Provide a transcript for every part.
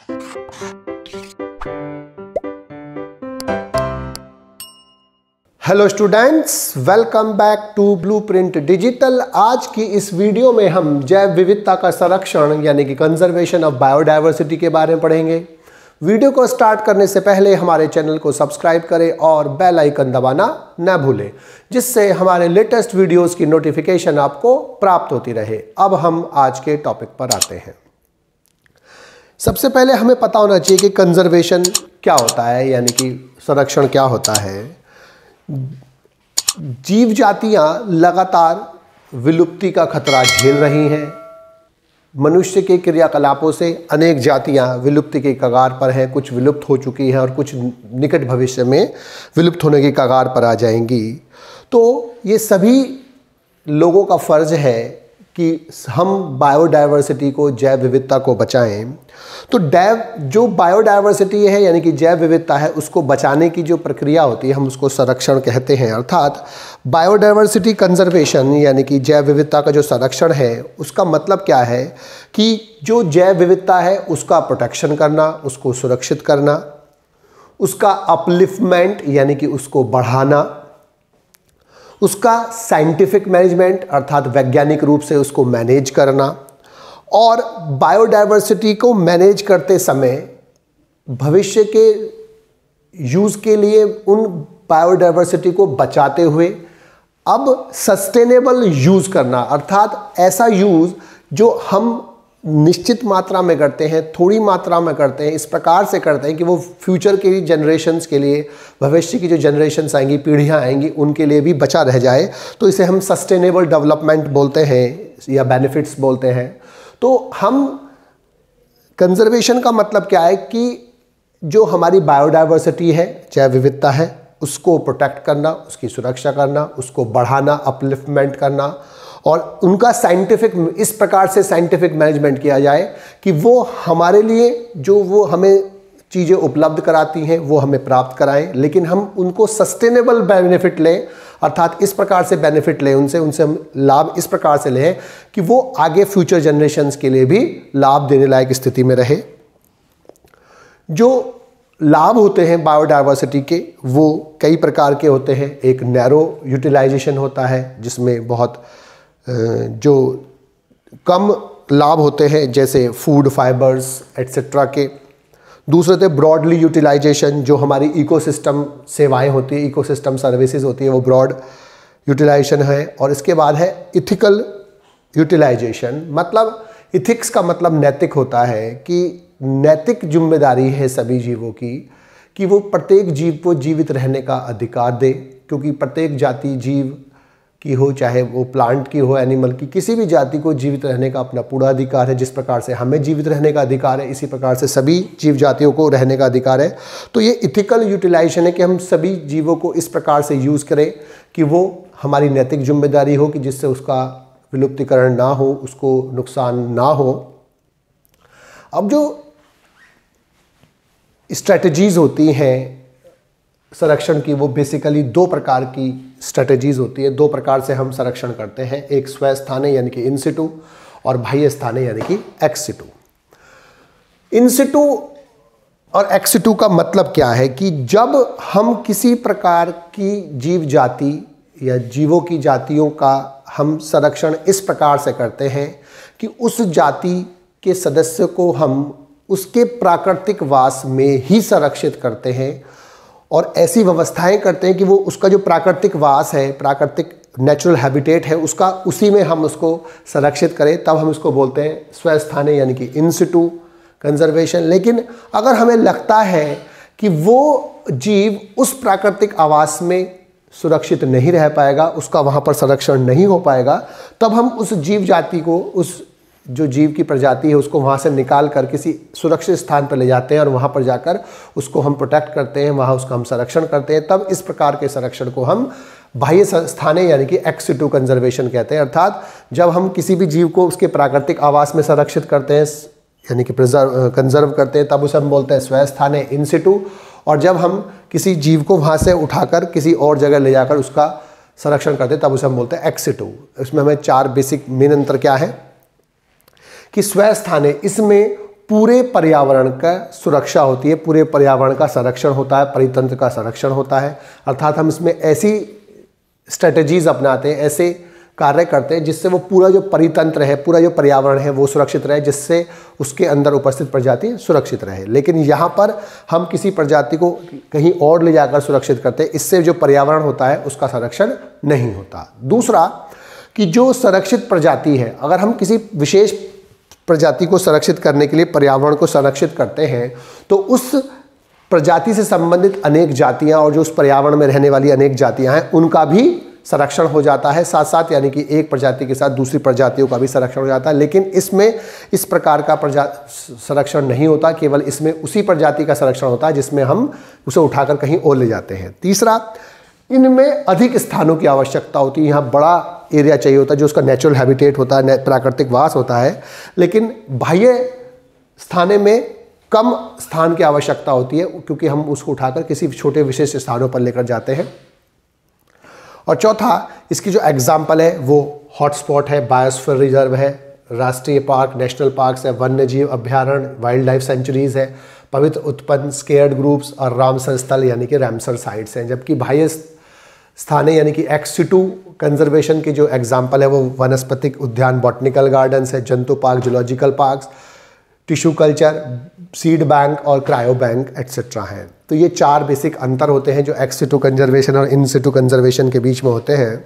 Hello students, welcome back to blueprint digital. आज की इस वीडियो में हम जैव विविधता का संरक्षण यानी कि कंजर्वेशन ऑफ बायोडायवर्सिटी के बारे में पढ़ेंगे। वीडियो को स्टार्ट करने से पहले हमारे चैनल को सब्सक्राइब करें और बेल आइकन दबाना न भूलें, जिससे हमारे लेटेस्ट वीडियोस की नोटिफिकेशन आपको प्राप्त होती रहे। अब हम आज के टॉपिक पर आते हैं। सबसे पहले हमें पता होना चाहिए कि कंजर्वेशन क्या होता है, यानी कि संरक्षण क्या होता है। जीव जातियां लगातार विलुप्ति का खतरा झेल रही हैं। मनुष्य के क्रियाकलापों से अनेक जातियां विलुप्ति के कगार पर हैं, कुछ विलुप्त हो चुकी हैं और कुछ निकट भविष्य में विलुप्त होने की कगार पर आ जाएंगी। तो ये सभी लोगों का फर्ज है कि हम बायोडायवर्सिटी को, जैव विविधता को बचाएं। तो जो बायोडायवर्सिटी है यानी कि जैव विविधता है, उसको बचाने की जो प्रक्रिया होती है हम उसको संरक्षण कहते हैं। अर्थात बायोडायवर्सिटी कंजर्वेशन यानी कि जैव विविधता का जो संरक्षण है, उसका मतलब क्या है कि जो जैव विविधता है उसका प्रोटेक्शन करना, उसको सुरक्षित करना, उसका अपलिफ्टमेंट यानी कि उसको बढ़ाना, उसका साइंटिफिक मैनेजमेंट अर्थात वैज्ञानिक रूप से उसको मैनेज करना, और बायोडायवर्सिटी को मैनेज करते समय भविष्य के यूज़ के लिए उन बायोडायवर्सिटी को बचाते हुए अब सस्टेनेबल यूज़ करना, अर्थात ऐसा यूज़ जो हम निश्चित मात्रा में करते हैं, थोड़ी मात्रा में करते हैं, इस प्रकार से करते हैं कि वो फ्यूचर के जनरेशन्स के लिए, भविष्य की जो जनरेशन्स आएंगी, पीढ़ियाँ आएंगी, उनके लिए भी बचा रह जाए। तो इसे हम सस्टेनेबल डेवलपमेंट बोलते हैं या बेनिफिट्स बोलते हैं। तो हम कंजर्वेशन का मतलब क्या है कि जो हमारी बायोडायवर्सिटी है, जैव विविधता है, उसको प्रोटेक्ट करना, उसकी सुरक्षा करना, उसको बढ़ाना, अपलिफ्टमेंट करना, और उनका साइंटिफिक, इस प्रकार से साइंटिफिक मैनेजमेंट किया जाए कि वो हमारे लिए जो वो हमें चीज़ें उपलब्ध कराती हैं वो हमें प्राप्त कराएं, लेकिन हम उनको सस्टेनेबल बेनिफिट लें, अर्थात इस प्रकार से बेनिफिट लें उनसे हम लाभ इस प्रकार से लें कि वो आगे फ्यूचर जनरेशन्स के लिए भी लाभ देने लायक स्थिति में रहे। जो लाभ होते हैं बायोडायवर्सिटी के वो कई प्रकार के होते हैं। एक नैरो यूटिलाइजेशन होता है जिसमें बहुत जो कम लाभ होते हैं, जैसे फूड, फाइबर्स एट्सेट्रा के। दूसरे थे ब्रॉडली यूटिलाइजेशन, जो हमारी इकोसिस्टम सेवाएं होती है, इकोसिस्टम सर्विसेज होती है, वो ब्रॉड यूटिलाइजेशन है। और इसके बाद है इथिकल यूटिलाइजेशन। मतलब इथिक्स का मतलब नैतिक होता है कि नैतिक जिम्मेदारी है सभी जीवों की कि वो प्रत्येक जीव को जीवित रहने का अधिकार दे, क्योंकि प्रत्येक जाति जीव की हो, चाहे वो प्लांट की हो, एनिमल की, किसी भी जाति को जीवित रहने का अपना पूरा अधिकार है। जिस प्रकार से हमें जीवित रहने का अधिकार है, इसी प्रकार से सभी जीव जातियों को रहने का अधिकार है। तो ये इथिकल यूटिलाइजेशन है कि हम सभी जीवों को इस प्रकार से यूज़ करें कि वो हमारी नैतिक जिम्मेदारी हो, कि जिससे उसका विलुप्तिकरण ना हो, उसको नुकसान ना हो। अब जो स्ट्रेटजीज़ होती हैं संरक्षण की, वो बेसिकली दो प्रकार की स्ट्रेटजीज होती है। दो प्रकार से हम संरक्षण करते हैं, एक स्वस्थानीय यानी कि इन सिटू, और बाह्य स्थानीय यानी कि एक्स सिटू। इन सिटू और एक्स सिटू का मतलब क्या है कि जब हम किसी प्रकार की जीव जाति या जीवों की जातियों का हम संरक्षण इस प्रकार से करते हैं कि उस जाति के सदस्य को हम उसके प्राकृतिक वास में ही संरक्षित करते हैं, और ऐसी व्यवस्थाएं करते हैं कि वो उसका जो प्राकृतिक वास है, प्राकृतिक नेचुरल हैबिटेट है, उसका उसी में हम उसको संरक्षित करें, तब हम इसको बोलते हैं स्वस्थानीय यानी कि इन सिटू कंजर्वेशन। लेकिन अगर हमें लगता है कि वो जीव उस प्राकृतिक आवास में सुरक्षित नहीं रह पाएगा, उसका वहाँ पर संरक्षण नहीं हो पाएगा, तब हम उस जीव जाति को, उस जो जीव की प्रजाति है, उसको वहाँ से निकाल कर किसी सुरक्षित स्थान पर ले जाते हैं और वहाँ पर जाकर उसको हम प्रोटेक्ट करते हैं, वहाँ उसका हम संरक्षण करते हैं। तब इस प्रकार के संरक्षण को हम बाह्य स्थानीय यानी कि एक्स सिटू कंजर्वेशन कहते हैं। अर्थात जब हम किसी भी जीव को उसके प्राकृतिक आवास में संरक्षित करते हैं यानी कि कंजर्व करते हैं, तब उसे हम बोलते हैं स्वस्थानीय इन सिटू। और जब हम किसी जीव को वहाँ से उठाकर किसी और जगह ले जाकर उसका संरक्षण करते हैं, तब उसे हम बोलते हैं एक्स सिटू। इसमें हमें चार बेसिक मेन अंतर क्या है कि स्वस्थानीय, इसमें पूरे पर्यावरण का सुरक्षा होती है, पूरे पर्यावरण का संरक्षण होता है, परितंत्र का संरक्षण होता है। अर्थात हम इसमें ऐसी स्ट्रेटजीज अपनाते हैं, ऐसे कार्य करते हैं जिससे वो पूरा जो परितंत्र है, पूरा जो पर्यावरण है वो सुरक्षित रहे, जिससे उसके अंदर उपस्थित प्रजाति सुरक्षित रहे। लेकिन यहाँ पर हम किसी प्रजाति को कहीं और ले जाकर सुरक्षित करते हैं, इससे जो पर्यावरण होता है उसका संरक्षण नहीं होता। दूसरा कि जो संरक्षित प्रजाति है, अगर हम किसी विशेष प्रजाति को संरक्षित करने के लिए पर्यावरण को संरक्षित करते हैं तो उस प्रजाति से संबंधित अनेक जातियां और जो उस पर्यावरण में रहने वाली अनेक जातियां हैं उनका भी संरक्षण हो जाता है साथ साथ, यानी कि एक प्रजाति के साथ दूसरी प्रजातियों का भी संरक्षण हो जाता है। लेकिन इसमें इस प्रकार का संरक्षण नहीं होता, केवल इसमें उसी प्रजाति का संरक्षण होता है जिसमें हम उसे उठाकर कहीं और ले जाते हैं। तीसरा, इनमें अधिक स्थानों की आवश्यकता होती है, यहाँ बड़ा एरिया चाहिए होता है जो उसका नेचुरल हैबिटेट होता है, प्राकृतिक वास होता है। लेकिन बाह्य स्थाने में कम स्थान की आवश्यकता होती है क्योंकि हम उसको उठाकर किसी छोटे विशेष स्थानों पर लेकर जाते हैं। और चौथा, इसकी जो एग्जाम्पल है वो हॉटस्पॉट है, बायोस्फीयर रिजर्व है, राष्ट्रीय पार्क, नेशनल पार्क्स है, वन्य जीव अभ्यारण्य, वाइल्ड लाइफ सेंचुरीज है, पवित्र उत्पन्न, स्केयर्ड ग्रुप्स और रामसर स्थल यानी कि रामसर साइट्स हैं। जबकि बाह्य स्थाने यानी कि एक्स सिटू कंजर्वेशन की जो एग्जाम्पल है वो वनस्पतिक उद्यान, बॉटनिकल गार्डन्स है, जंतु park, zoological parks, tissue culture, seed bank और क्रायो बैंक एट्सेट्रा हैं। तो ये 4 बेसिक अंतर होते हैं जो एक्स सिटू कंजर्वेशन और इन सिटू कंजर्वेशन के बीच में होते हैं।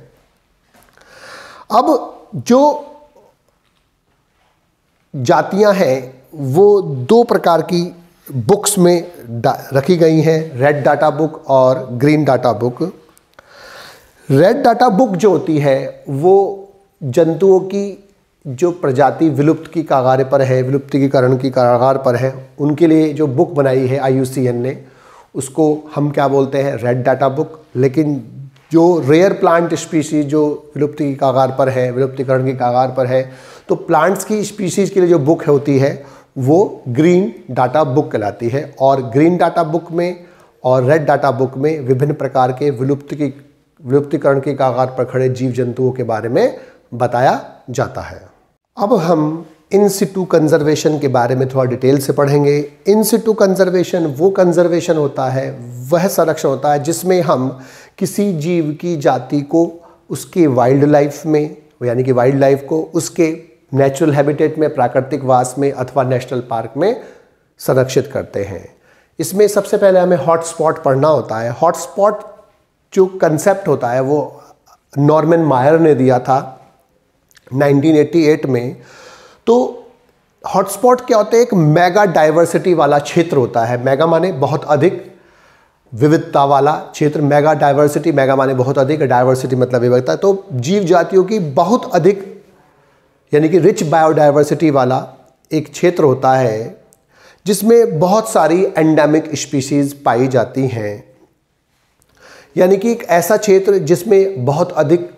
अब जो जातियां हैं वो 2 प्रकार की बुक्स में रखी गई हैं, रेड डाटा बुक और green data book. Red data book जो होती है वो जंतुओं की जो प्रजाति विलुप्त की कगार पर है, विलुप्तीकरण की कगार पर है, उनके लिए जो बुक बनाई है IUCN ने, उसको हम क्या बोलते हैं, रेड डाटा बुक। लेकिन जो रेयर प्लांट स्पीशीज जो विलुप्ति की कगार पर है, विलुप्तीकरण की कगार पर है, तो प्लांट्स की स्पीशीज के लिए जो बुक होती है वो ग्रीन डाटा बुक कहलाती है। और ग्रीन डाटा बुक में और रेड डाटा बुक में विभिन्न प्रकार के विलुप्तीकरण की कगार पर खड़े जीव जंतुओं के बारे में बताया जाता है। अब हम इन सिटू कंजर्वेशन के बारे में थोड़ा डिटेल से पढ़ेंगे। इन सिटू कंजर्वेशन वो कंजर्वेशन होता है, वह संरक्षण होता है जिसमें हम किसी जीव की जाति को उसके वाइल्ड लाइफ में, यानी कि वाइल्ड लाइफ को उसके नेचुरल हैबिटेट में, प्राकृतिक वास में अथवा नेशनल पार्क में संरक्षित करते हैं। इसमें सबसे पहले हमें हॉटस्पॉट पढ़ना होता है। हॉटस्पॉट जो कंसेप्ट होता है वो नॉर्मन मायर ने दिया था 1988 में। तो हॉटस्पॉट क्या होता है, एक मेगा डाइवर्सिटी वाला क्षेत्र होता है। मेगा माने बहुत अधिक विविधता वाला क्षेत्र, मेगा डाइवर्सिटी, मेगा माने बहुत अधिक, डाइवर्सिटी मतलब विविधता। तो जीव जातियों की बहुत अधिक यानी कि रिच बायोडाइवर्सिटी वाला एक क्षेत्र होता है जिसमें बहुत सारी एंडेमिक स्पीशीज पाई जाती हैं। यानी कि एक ऐसा क्षेत्र जिसमें बहुत अधिक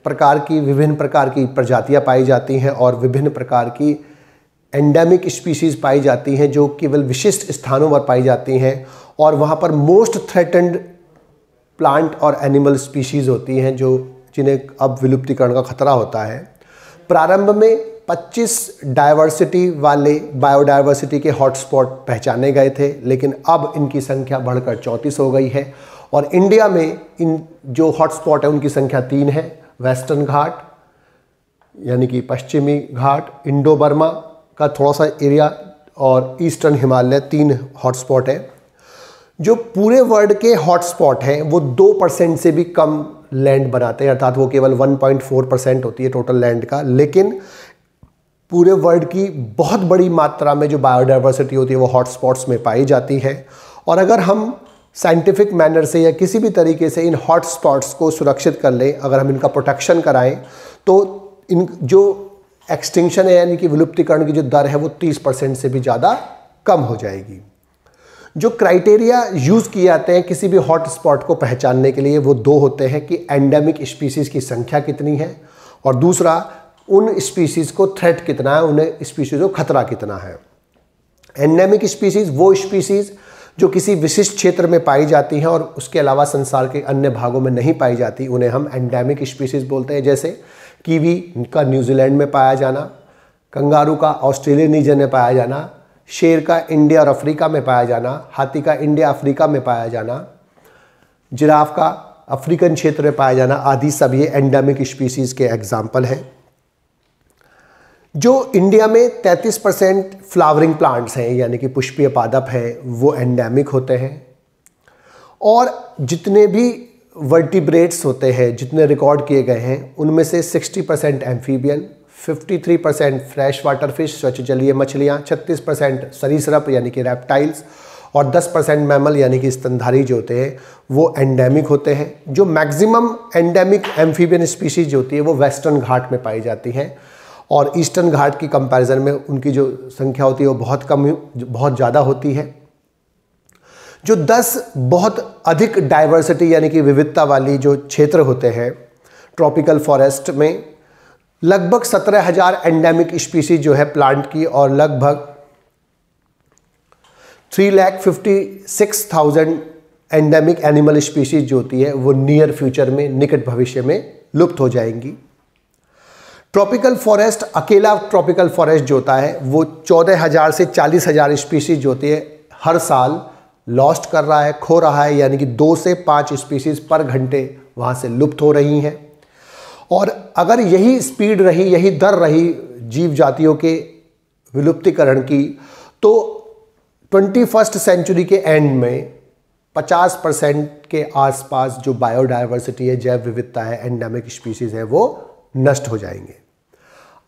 प्रकार की, विभिन्न प्रकार की प्रजातियां पाई जाती हैं और विभिन्न प्रकार की एंडेमिक स्पीशीज पाई जाती हैं जो केवल विशिष्ट स्थानों पर पाई जाती हैं। और वहाँ पर मोस्ट थ्रेटेंड प्लांट और एनिमल स्पीशीज होती हैं जो जिन्हें अब विलुप्तीकरण का खतरा होता है। प्रारंभ में 25 डाइवर्सिटी वाले बायोडाइवर्सिटी के हॉटस्पॉट पहचाने गए थे, लेकिन अब इनकी संख्या बढ़कर 34 हो गई है। और इंडिया में इन जो हॉटस्पॉट है उनकी संख्या 3 है। वेस्टर्न घाट यानी कि पश्चिमी घाट, इंडो बर्मा का थोड़ा सा एरिया और ईस्टर्न हिमालय, 3 हॉटस्पॉट है। जो पूरे वर्ल्ड के हॉटस्पॉट हैं वो 2% से भी कम लैंड बनाते हैं, अर्थात वो केवल 1.4% होती है टोटल लैंड का। लेकिन पूरे वर्ल्ड की बहुत बड़ी मात्रा में जो बायोडाइवर्सिटी होती है वो हॉटस्पॉट्स में पाई जाती है। और अगर हम साइंटिफिक मैनर से या किसी भी तरीके से इन हॉटस्पॉट्स को सुरक्षित कर लें, अगर हम इनका प्रोटेक्शन कराएं, तो इन जो एक्सटिंक्शन है यानी कि विलुप्तीकरण की जो दर है वो 30% से भी ज़्यादा कम हो जाएगी। जो क्राइटेरिया यूज़ किए जाते हैं किसी भी हॉटस्पॉट को पहचानने के लिए वो 2 होते हैं कि एंडेमिक स्पीशीज़ की संख्या कितनी है और दूसरा उन स्पीशीज़ को थ्रेट कितना है, उन्हें स्पीशीज़ को खतरा कितना है। एंडेमिक स्पीशीज़ वो स्पीशीज़ जो किसी विशिष्ट क्षेत्र में पाई जाती हैं और उसके अलावा संसार के अन्य भागों में नहीं पाई जाती, उन्हें हम एंडेमिक स्पीशीज़ बोलते हैं। जैसे कीवी का न्यूजीलैंड में पाया जाना, कंगारू का ऑस्ट्रेलियन रीजन में पाया जाना, शेर का इंडिया और अफ्रीका में पाया जाना, हाथी का इंडिया अफ्रीका में पाया जाना, जिराफ का अफ्रीकन क्षेत्र में पाया जाना आदि सब ये एंडेमिक स्पीसीज़ के एग्जाम्पल हैं। जो इंडिया में 33% फ्लावरिंग प्लांट्स हैं यानी कि पुष्पीय पादप हैं वो एंडेमिक होते हैं। और जितने भी वर्टिब्रेट्स होते हैं जितने रिकॉर्ड किए गए हैं उनमें से 60% एम्फीबियन, 53% फ्रेश वाटर फिश स्वच्छ जलीय मछलियाँ, 36% सरीसृप यानी कि रेप्टाइल्स और 10% मैमल यानी कि स्तनधारी जो होते हैं वो एंडेमिक होते हैं। जो मैक्सिमम एंडेमिक एम्फीबियन स्पीशीज जो होती है वो वेस्टर्न घाट में पाई जाती हैं और ईस्टर्न घाट की कंपैरिजन में उनकी जो संख्या होती है वो बहुत ज़्यादा होती है। जो 10 बहुत अधिक डाइवर्सिटी यानी कि विविधता वाली जो क्षेत्र होते हैं ट्रॉपिकल फॉरेस्ट में लगभग 17,000 एंडेमिक स्पीशीज जो है प्लांट की और लगभग 3,56,000 एंडेमिक एनिमल स्पीशीज जो होती है वो नियर फ्यूचर में निकट भविष्य में लुप्त हो जाएंगी। ट्रॉपिकल फॉरेस्ट अकेला ट्रॉपिकल फॉरेस्ट जो होता है वो 14,000 से 40,000 स्पीशीज जो होती है हर साल लॉस्ट कर रहा है, खो रहा है, यानी कि 2 से 5 स्पीशीज पर घंटे वहाँ से लुप्त हो रही हैं। और अगर यही स्पीड रही, यही दर रही जीव जातियों के विलुप्तीकरण की तो 21st सेंचुरी के एंड में 50% के आसपास जो बायोडाइवर्सिटी है, जैव विविधता है, एंडेमिक स्पीशीज है वो नष्ट हो जाएंगे।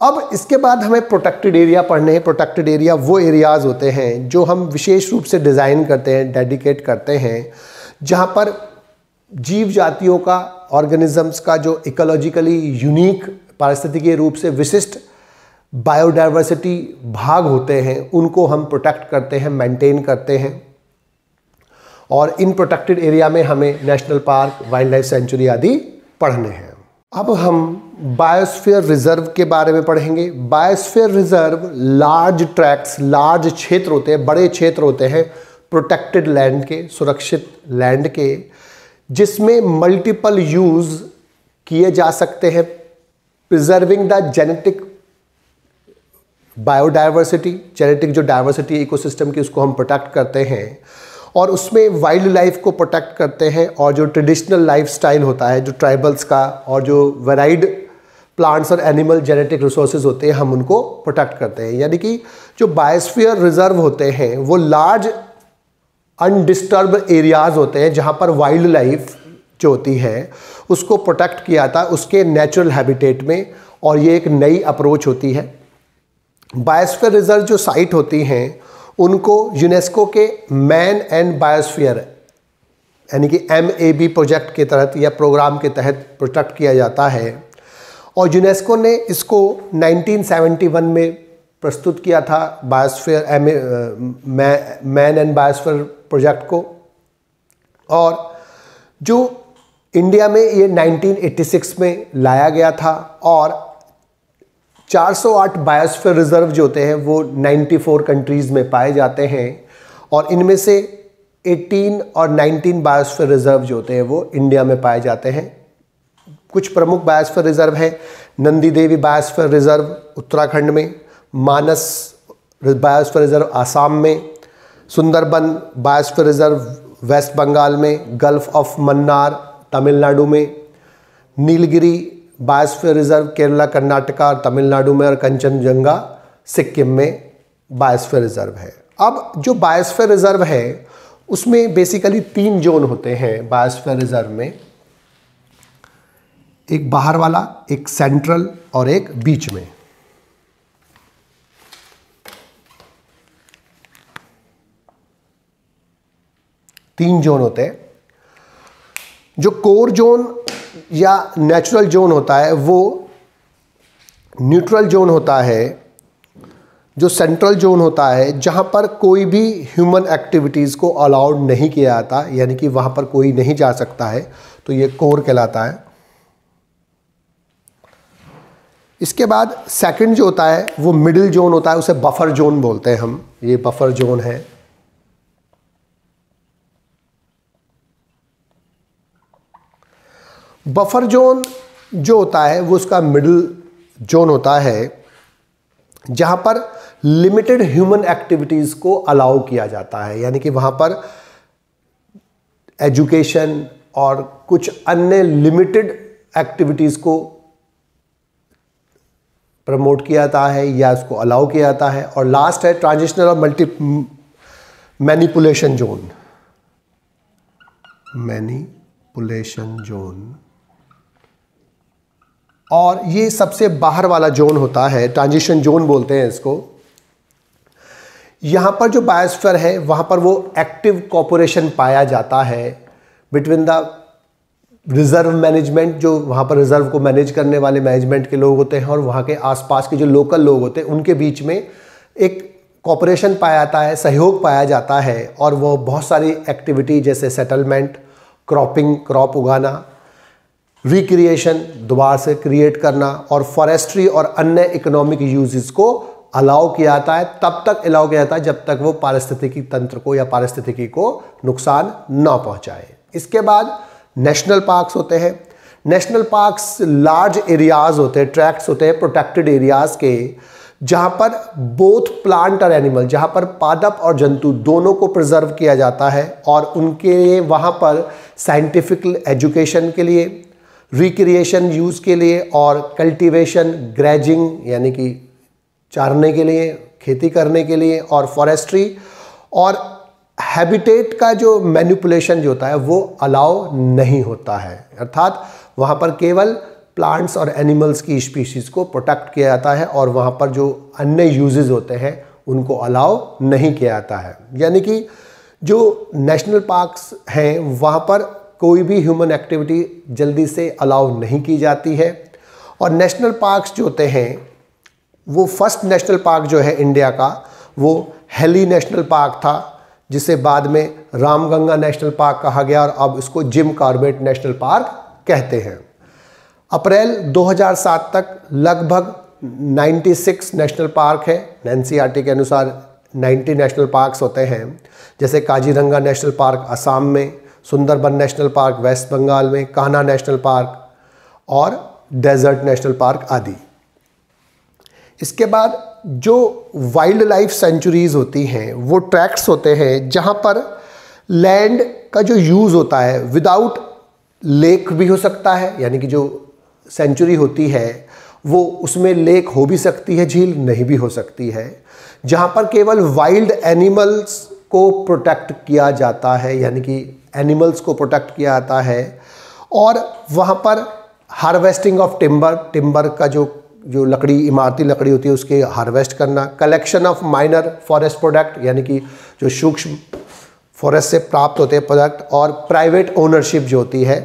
अब इसके बाद हमें प्रोटेक्टेड एरिया पढ़ने हैं। प्रोटेक्टेड एरिया वो एरियाज़ होते हैं जो हम विशेष रूप से डिज़ाइन करते हैं, डेडिकेट करते हैं, जहाँ पर जीव जातियों का, ऑर्गेनिजम्स का जो इकोलॉजिकली यूनिक पारिस्थितिकीय रूप से विशिष्ट बायोडाइवर्सिटी भाग होते हैं उनको हम प्रोटेक्ट करते हैं, मेंटेन करते हैं। और इन प्रोटेक्टेड एरिया में हमें national park, wild life sanctuary आदि पढ़ने हैं। अब हम बायोस्फीयर रिजर्व के बारे में पढ़ेंगे। Biosphere reserve large tracts, large क्षेत्र होते हैं, बड़े क्षेत्र होते हैं प्रोटेक्टेड लैंड के, सुरक्षित लैंड के, जिसमें मल्टीपल यूज किए जा सकते हैं, preserving the genetic biodiversity, genetic जो डाइवर्सिटी इकोसिस्टम की उसको हम प्रोटेक्ट करते हैं और उसमें वाइल्ड लाइफ को प्रोटेक्ट करते हैं। और जो ट्रेडिशनल लाइफस्टाइल होता है जो ट्राइबल्स का और जो वेराइड प्लांट्स और एनिमल जेनेटिक रिसोर्सेज होते हैं हम उनको प्रोटेक्ट करते हैं। यानी कि जो बायोस्फीयर रिजर्व होते हैं वो लार्ज अनडिस्टर्ब एरियाज होते हैं जहाँ पर वाइल्ड लाइफ जो होती है उसको प्रोटेक्ट किया था उसके नेचुरल हैबिटेट में, और ये एक नई अप्रोच होती है। बायोस्फीयर रिजर्व जो साइट होती हैं उनको यूनेस्को के मैन एंड बायोस्फीयर यानी कि MAB प्रोजेक्ट के तहत या प्रोग्राम के तहत प्रोटेक्ट किया जाता है। और यूनेस्को ने इसको 1971 में प्रस्तुत किया था biosphere man and biosphere project को, और जो इंडिया में ये 1986 में लाया गया था। और 408 बायोस्फीयर रिजर्व जो होते हैं वो 94 कंट्रीज़ में पाए जाते हैं और इनमें से 18 और 19 बायोस्फीयर रिजर्व जो होते हैं वो इंडिया में पाए जाते हैं। कुछ प्रमुख बायोस्फीयर रिजर्व हैं नंदी देवी बायोस्फीयर रिजर्व उत्तराखंड में, मानस बायोस्फीयर रिजर्व आसाम में, Sundarban biosphere reserve west Bengal में, गल्फ ऑफ मन्नार तमिलनाडु में, नीलगिरी बायोस्फीयर रिजर्व केरला, कर्नाटका और तमिलनाडु में, और कंचनजंगा सिक्किम में बायोस्फीयर रिजर्व है। अब जो बायोस्फीयर रिजर्व है उसमें बेसिकली 3 जोन होते हैं बायोस्फीयर रिजर्व में, एक बाहर वाला, एक सेंट्रल और एक बीच में। तीन जोन होते हैं। जो कोर जोन या नेचुरल जोन होता है वो न्यूट्रल जोन होता है। जो सेंट्रल जोन होता है जहाँ पर कोई भी ह्यूमन एक्टिविटीज़ को अलाउड नहीं किया जाता, यानी कि वहाँ पर कोई नहीं जा सकता है, तो ये कोर कहलाता है। इसके बाद सेकंड जो होता है वो मिडिल जोन होता है, उसे बफर जोन बोलते हैं हम, ये बफर जोन है। बफर जोन जो होता है वो उसका मिडिल जोन होता है जहाँ पर लिमिटेड ह्यूमन एक्टिविटीज़ को अलाउ किया जाता है, यानी कि वहाँ पर एजुकेशन और कुछ अन्य लिमिटेड एक्टिविटीज़ को प्रमोट किया जाता है या उसको अलाउ किया जाता है। और लास्ट है ट्रांजिशनल और मैनिपुलेशन जोन। मैनिपुलेशन जोन, और ये सबसे बाहर वाला जोन होता है, ट्रांजिशन जोन बोलते हैं इसको। यहाँ पर जो बायोस्फीयर है वहाँ पर वो एक्टिव कोऑपरेशन पाया जाता है बिटवीन द रिजर्व मैनेजमेंट, जो वहाँ पर रिजर्व को मैनेज करने वाले मैनेजमेंट के लोग होते हैं, और वहाँ के आसपास के जो लोकल लोग होते हैं उनके बीच में एक कोऑपरेशन पाया जाता है, सहयोग पाया जाता है। और वो बहुत सारी एक्टिविटी जैसे सेटलमेंट, क्रॉपिंग, क्रॉप उगाना, रिक्रिएशन, दोबारा से क्रिएट करना, और फॉरेस्ट्री और अन्य इकोनॉमिक यूजेस को अलाउ किया जाता है। तब तक अलाउ किया जाता है जब तक वो पारिस्थितिकी तंत्र को या पारिस्थितिकी को नुकसान ना पहुंचाए। इसके बाद नेशनल पार्क्स होते हैं। नेशनल पार्क्स लार्ज एरियाज होते हैं, ट्रैक्ट्स होते हैं प्रोटेक्टेड एरियाज के, जहाँ पर बोथ प्लांट और एनिमल, जहाँ पर पादप और जंतु दोनों को प्रिजर्व किया जाता है, और उनके वहाँ पर साइंटिफिक एजुकेशन के लिए, रिक्रिएशन यूज़ के लिए, और कल्टीवेशन, ग्रेजिंग यानी कि चारने के लिए, खेती करने के लिए, और फॉरेस्ट्री और हैबिटेट का जो मैनिपुलेशन जो होता है वो अलाउ नहीं होता है। अर्थात वहाँ पर केवल प्लांट्स और एनिमल्स की स्पीशीज़ को प्रोटेक्ट किया जाता है, और वहाँ पर जो अन्य यूजेस होते हैं उनको अलाउ नहीं किया जाता है। यानी कि जो नेशनल पार्क्स हैं वहाँ पर कोई भी ह्यूमन एक्टिविटी जल्दी से अलाउ नहीं की जाती है। और नेशनल पार्क्स जो होते हैं, वो फर्स्ट नेशनल पार्क जो है इंडिया का, वो हेली नेशनल पार्क था, जिसे बाद में रामगंगा नेशनल पार्क कहा गया, और अब इसको जिम कॉर्बेट नेशनल पार्क कहते हैं। अप्रैल 2007 तक लगभग 96 नेशनल पार्क है। एनसीईआरटी के अनुसार 90 नेशनल पार्क्स होते हैं, जैसे काजीरंगा नेशनल पार्क असम में, Sundarban national park west Bengal में, कान्हा नेशनल पार्क और डेजर्ट नेशनल पार्क आदि। इसके बाद जो वाइल्ड लाइफ सेंचुरीज होती हैं वो ट्रैक्ट्स होते हैं जहाँ पर लैंड का जो यूज़ होता है विदाउट लेक भी हो सकता है, यानी कि जो सेंचुरी होती है वो उसमें लेक हो भी सकती है, झील नहीं भी हो सकती है, जहाँ पर केवल वाइल्ड एनिमल्स को प्रोटेक्ट किया जाता है, यानी कि एनिमल्स को प्रोटेक्ट किया जाता है। और वहाँ पर हार्वेस्टिंग ऑफ टिम्बर का जो लकड़ी, इमारती लकड़ी होती है उसके हार्वेस्ट करना, collection of minor forest product यानी कि जो सूक्ष्म फॉरेस्ट से प्राप्त होते हैं प्रोडक्ट, और प्राइवेट ओनरशिप जो होती है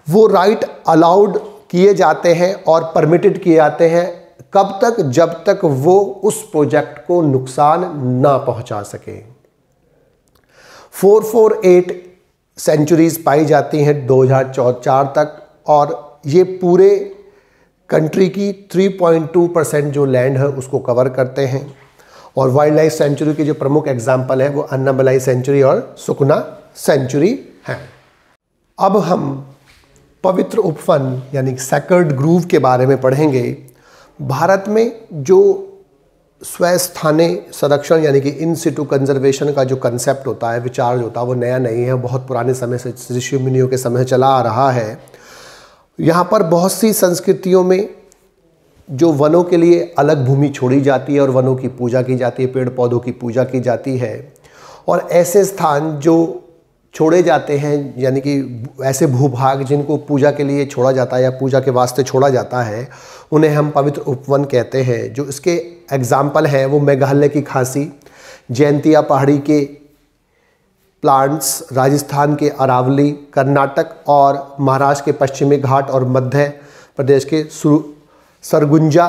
वो राइट अलाउड किए जाते हैं और परमिटेड किए जाते हैं। कब तक? जब तक वो उस प्रोजेक्ट को नुकसान ना पहुंचा सके। 448 सेंचुरीज पाई जाती हैं 2004 तक, और ये पूरे कंट्री की 3.2% जो लैंड है उसको कवर करते हैं। और वाइल्ड लाइफ सेंचुरी की जो प्रमुख एग्जाम्पल है वो अन्नामलाई सेंचुरी और सुकना सेंचुरी है। अब हम पवित्र उपवन यानी सैक्रेड ग्रूव के बारे में पढ़ेंगे। भारत में जो स्वस्थानीय संरक्षण यानी कि इन सिटू कंजर्वेशन का जो कंसेप्ट होता है, विचार जो होता है, वो नया नहीं है, बहुत पुराने समय से, ऋषि मुनियों के समय चला आ रहा है। यहाँ पर बहुत सी संस्कृतियों में जो वनों के लिए अलग भूमि छोड़ी जाती है और वनों की पूजा की जाती है, पेड़ पौधों की पूजा की जाती है। और ऐसे स्थान जो छोड़े जाते हैं, यानी कि ऐसे भूभाग जिनको पूजा के लिए छोड़ा जाता है या पूजा के वास्ते छोड़ा जाता है, उन्हें हम पवित्र उपवन कहते हैं। जो इसके एग्जाम्पल हैं वो मेघालय की खासी, जयंतिया पहाड़ी के प्लांट्स, राजस्थान के अरावली, कर्नाटक और महाराष्ट्र के पश्चिमी घाट और मध्य प्रदेश के सरगुंजा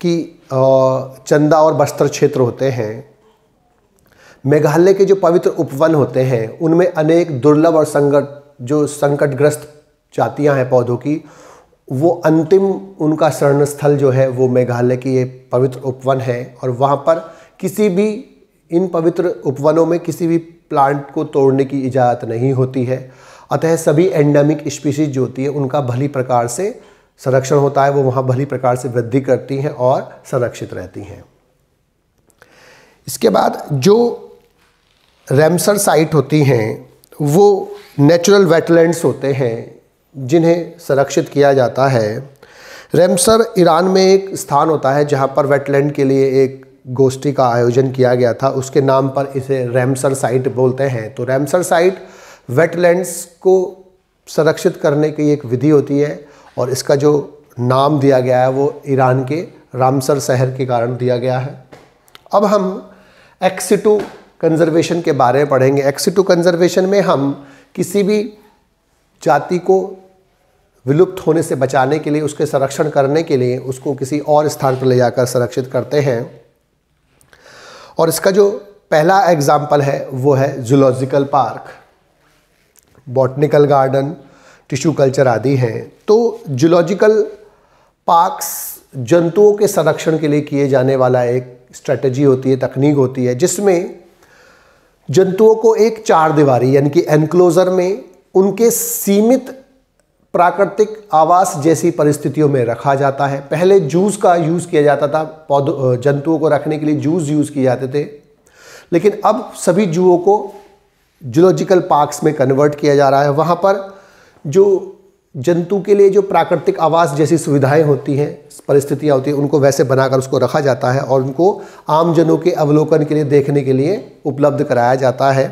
की चंदा और बस्तर क्षेत्र होते हैं। मेघालय के जो पवित्र उपवन होते हैं उनमें अनेक दुर्लभ और संकटग्रस्त जातियां हैं पौधों की, वो अंतिम उनका शरण स्थल जो है वो मेघालय की ये पवित्र उपवन है। और वहाँ पर किसी भी इन पवित्र उपवनों में किसी भी प्लांट को तोड़ने की इजाज़त नहीं होती है। अतः सभी एंडेमिक स्पीशीज जो होती है उनका भली प्रकार से संरक्षण होता है, वो वहाँ भली प्रकार से वृद्धि करती हैं और संरक्षित रहती हैं। इसके बाद जो रैमसर साइट होती हैं वो नेचुरल वेटलैंड्स होते हैं जिन्हें संरक्षित किया जाता है। रैमसर ईरान में एक स्थान होता है जहाँ पर वेटलैंड के लिए एक गोष्ठी का आयोजन किया गया था, उसके नाम पर इसे रैमसर साइट बोलते हैं। तो रैमसर साइट वेटलैंड्स को संरक्षित करने की एक विधि होती है और इसका जो नाम दिया गया है वो ईरान के रामसर शहर के कारण दिया गया है। अब हम एक्स सिटू कंजर्वेशन के बारे में पढ़ेंगे। एक्स सिटू कंजर्वेशन में हम किसी भी जाति को विलुप्त होने से बचाने के लिए, उसके संरक्षण करने के लिए उसको किसी और स्थान पर ले जाकर संरक्षित करते हैं। और इसका जो पहला एग्जाम्पल है वो है zoological park, botanical garden, tissue culture आदि हैं। तो जूलॉजिकल पार्क्स जंतुओं के संरक्षण के लिए किए जाने वाला एक स्ट्रेटजी होती है, तकनीक होती है, जिसमें जंतुओं को एक चार दीवारी यानी कि एनक्लोजर में उनके सीमित प्राकृतिक आवास जैसी परिस्थितियों में रखा जाता है। पहले जूस का यूज़ किया जाता था, पौधों जंतुओं को रखने के लिए जूस यूज़ किए जाते थे, लेकिन अब सभी जूओं को जूलॉजिकल पार्क्स में कन्वर्ट किया जा रहा है। वहाँ पर जो जंतु के लिए जो प्राकृतिक आवास जैसी सुविधाएं होती हैं, परिस्थितियाँ होती हैं, उनको वैसे बनाकर उसको रखा जाता है और उनको आमजनों के अवलोकन के लिए, देखने के लिए उपलब्ध कराया जाता है।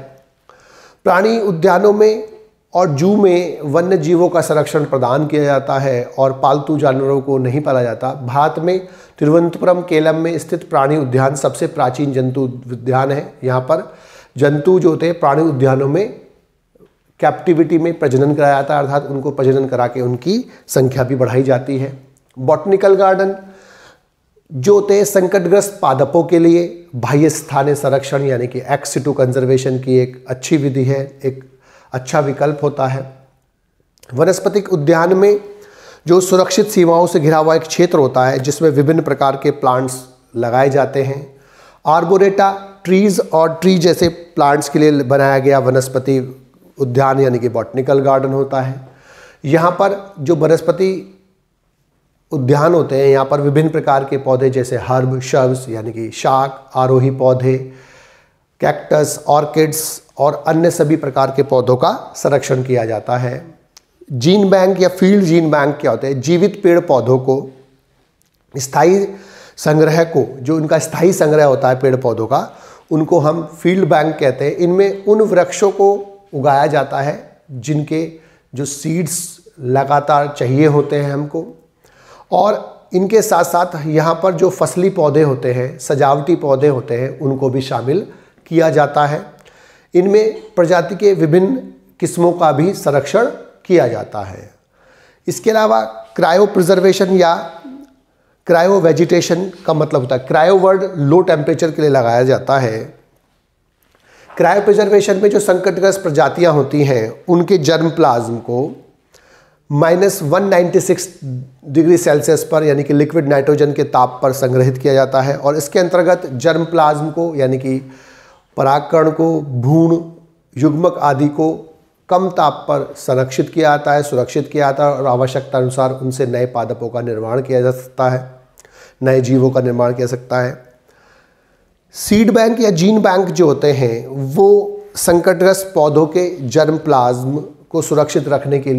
प्राणी उद्यानों में और जू में वन्य जीवों का संरक्षण प्रदान किया जाता है और पालतू जानवरों को नहीं पाला जाता। भारत में तिरुवनंतपुरम केलम में स्थित प्राणी उद्यान सबसे प्राचीन जंतु उद्यान है। यहाँ पर जंतु जो होते हैं प्राणी उद्यानों में कैप्टिविटी में प्रजनन कराया जाता है, अर्थात उनको प्रजनन करा के उनकी संख्या भी बढ़ाई जाती है। बॉटनिकल गार्डन जो होते हैं संकटग्रस्त पादपों के लिए बाह्य स्थानीय संरक्षण यानी कि एक्स सिटू कंजर्वेशन की एक अच्छी विधि है, एक अच्छा विकल्प होता है। वनस्पतिक उद्यान में जो सुरक्षित सीमाओं से घिरा हुआ एक क्षेत्र होता है जिसमें विभिन्न प्रकार के प्लांट्स लगाए जाते हैं। आर्बोरेटा ट्रीज और ट्री जैसे प्लांट्स के लिए बनाया गया वनस्पति उद्यान यानी कि बॉटनिकल गार्डन होता है। यहाँ पर जो वनस्पति उद्यान होते हैं, यहाँ पर विभिन्न प्रकार के पौधे जैसे हर्ब, शर्ब्स यानी कि शाक, आरोही पौधे, कैक्टस, ऑर्किड्स और अन्य सभी प्रकार के पौधों का संरक्षण किया जाता है। जीन बैंक या फील्ड जीन बैंक क्या होते हैं? जीवित पेड़ पौधों को स्थायी संग्रह को, जो उनका स्थायी संग्रह होता है पेड़ पौधों का, उनको हम फील्ड बैंक कहते हैं। इनमें उन वृक्षों को उगाया जाता है जिनके जो सीड्स लगातार चाहिए होते हैं हमको, और इनके साथ साथ यहाँ पर जो फसली पौधे होते हैं, सजावटी पौधे होते हैं, उनको भी शामिल किया जाता है। इनमें प्रजाति के विभिन्न किस्मों का भी संरक्षण किया जाता है। इसके अलावा क्रायो प्रिजर्वेशन या क्रायो वेजिटेशन का मतलब होता है, क्रायो वर्ड लो टेम्परेचर के लिए लगाया जाता है। क्रायो प्रिजर्वेशन में जो संकटग्रस्त प्रजातियां होती हैं उनके जर्म प्लाज्म को -196 डिग्री सेल्सियस पर यानी कि लिक्विड नाइट्रोजन के ताप पर संग्रहित किया जाता है और इसके अंतर्गत जर्म प्लाज्म को यानी कि परागकण को, भ्रूण, युग्मक आदि को कम ताप पर संरक्षित किया जाता है, सुरक्षित किया जाता है और आवश्यकता अनुसार उनसे नए पादपों का निर्माण किया जा सकता है, नए जीवों का निर्माण किया जा सकता है। सीड बैंक या जीन बैंक जो होते हैं वो संकटग्रस्त पौधों के जर्म प्लाज्म को सुरक्षित रखने के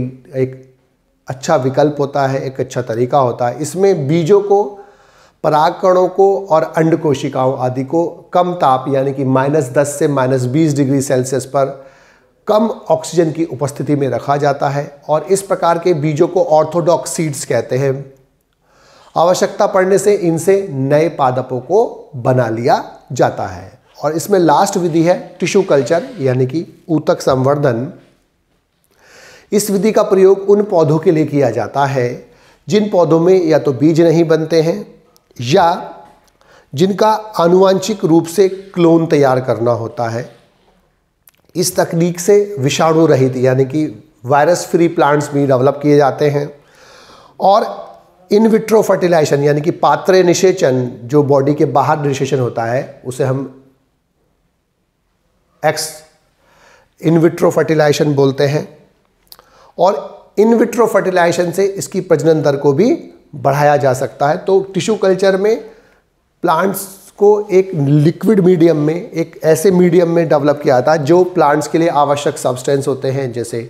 एक अच्छा विकल्प होता है, एक अच्छा तरीका होता है। इसमें बीजों को, परागकणों को और अंड कोशिकाओं आदि को कम ताप यानी कि -10 से -20 डिग्री सेल्सियस पर कम ऑक्सीजन की उपस्थिति में रखा जाता है और इस प्रकार के बीजों को ऑर्थोडॉक्स सीड्स कहते हैं। आवश्यकता पड़ने से इनसे नए पादपों को बना लिया जाता है। और इसमें लास्ट विधि है टिश्यू कल्चर यानी कि ऊतक संवर्धन। इस विधि का प्रयोग उन पौधों के लिए किया जाता है जिन पौधों में या तो बीज नहीं बनते हैं या जिनका आनुवांशिक रूप से क्लोन तैयार करना होता है। इस तकनीक से विषाणु रहित यानी कि वायरस फ्री प्लांट्स भी डेवलप किए जाते हैं और इन विट्रो फर्टिलाइजेशन यानी कि पात्रे निषेचन, जो बॉडी के बाहर निषेचन होता है उसे हम एक्स इन विट्रो फर्टिलाइजेशन बोलते हैं और इन विट्रो फर्टिलाइजेशन से इसकी प्रजनन दर को भी बढ़ाया जा सकता है। तो टिश्यू कल्चर में प्लांट्स को एक लिक्विड मीडियम में, एक ऐसे मीडियम में डेवलप किया था जो प्लांट्स के लिए आवश्यक सब्सटेंस होते हैं, जैसे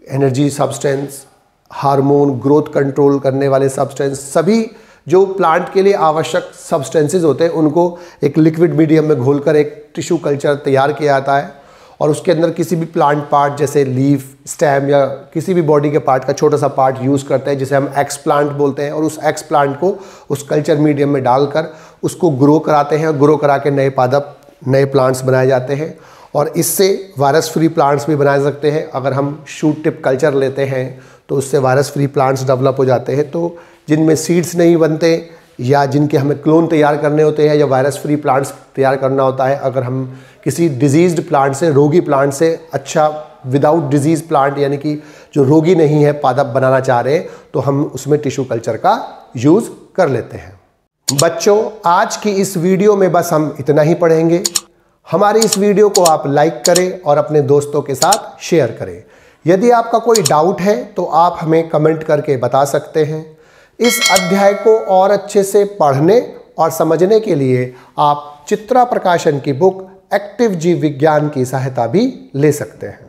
energy substance, hormone, growth control करने वाले सब्सटेंस, सभी जो प्लांट के लिए आवश्यक सब्सटेंसेस होते हैं उनको एक लिक्विड मीडियम में घोलकर एक टिश्यू कल्चर तैयार किया जाता है और उसके अंदर किसी भी प्लांट पार्ट जैसे लीफ, स्टेम या किसी भी बॉडी के पार्ट का छोटा सा पार्ट यूज़ करते हैं जिसे हम एक्स प्लांट बोलते हैं, और उस एक्स प्लांट को उस कल्चर मीडियम में डालकर उसको ग्रो कराते हैं और ग्रो करा के नए पादप, नए प्लांट्स बनाए जाते हैं। और इससे वायरस फ्री प्लांट्स भी बनाए सकते हैं। अगर हम शूट टिप कल्चर लेते हैं तो उससे वायरस फ्री प्लांट्स डेवलप हो जाते हैं। तो जिनमें सीड्स नहीं बनते या जिनके हमें क्लोन तैयार करने होते हैं या वायरस फ्री प्लांट्स तैयार करना होता है, अगर हम किसी डिजीज्ड प्लांट से, रोगी प्लांट से अच्छा विदाउट डिजीज प्लांट यानी कि जो रोगी नहीं है पादप बनाना चाह रहे हैं, तो हम उसमें टिश्यू कल्चर का यूज़ कर लेते हैं। बच्चों, आज की इस वीडियो में बस हम इतना ही पढ़ेंगे। हमारी इस वीडियो को आप लाइक करें और अपने दोस्तों के साथ शेयर करें। यदि आपका कोई डाउट है तो आप हमें कमेंट करके बता सकते हैं। इस अध्याय को और अच्छे से पढ़ने और समझने के लिए आप चित्रा प्रकाशन की बुक एक्टिव जीव विज्ञान की सहायता भी ले सकते हैं।